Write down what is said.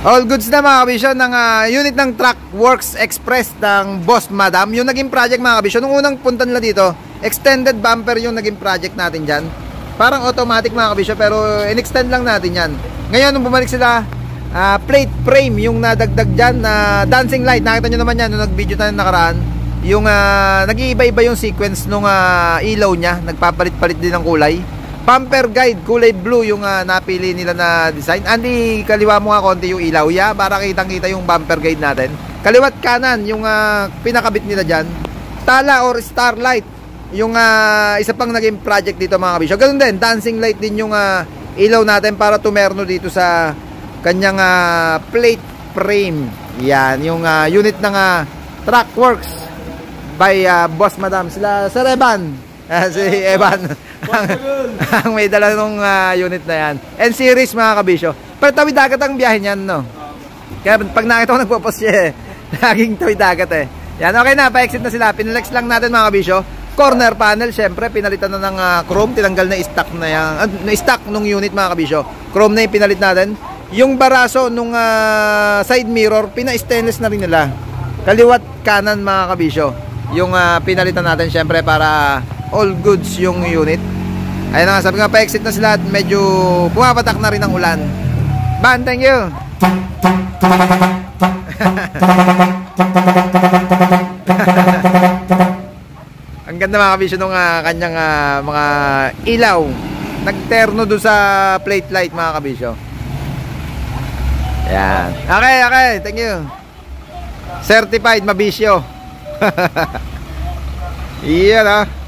All goods na mga kabisyo ng unit ng Trackworks Express ng Boss Madam. Yung naging project mga kabisyo, nung unang punta nila dito, extended bumper yung naging project natin dyan. Parang automatic mga kabisyo, pero in-extend lang natin yan. Ngayon nung bumalik sila, plate frame yung nadagdag dyan na dancing light. Nakita nyo naman yan nung nag-video tayo nakaraan. Yung nag-iiba-iba yung sequence nung ilaw nya, nagpapalit-palit din ng kulay. Bumper guide, kulay blue yung napili nila na design. Andy, kaliwa mo nga konti yung ilaw ya, para kitang-kita yung bumper guide natin. Kaliwat kanan yung pinakabit nila dyan. Tala or starlight yung isa pang naging project dito mga kabisyo. Ganun din, dancing light din yung ilaw natin para tumerno dito sa kanyang plate frame. Yan, yung unit ng Trackworks by Boss Madam. Sila Sir Evan. Si Evan ang may dala nung unit na yan. N-series mga kabisyo. Pero tawid dagat ang biyahe niyan, no? Kaya pag nakita ko nagpo-post siya laging tawid dagat Yan, okay na, pa-exit na sila. Pinalex lang natin mga kabisyo. Corner panel, syempre pinalitan na ng chrome. Tinanggal na stock na yan, stock nung unit mga kabisyo. Chrome na yung pinalit natin. Yung baraso nung side mirror, pina-stainless na rin nila. Kaliwat kanan mga kabisyo. Yung pinalitan natin syempre para all goods yung unit. Ayun na nga, sabi nga pa-exit na sila at medyo pumapatak na rin ang ulan. Ban, thank you. Ang ganda mga kabisyo nung kanyang mga ilaw. Nagterno doon sa plate light mga kabisyo. Yan. Okay, thank you. Certified mabisyo. Iyan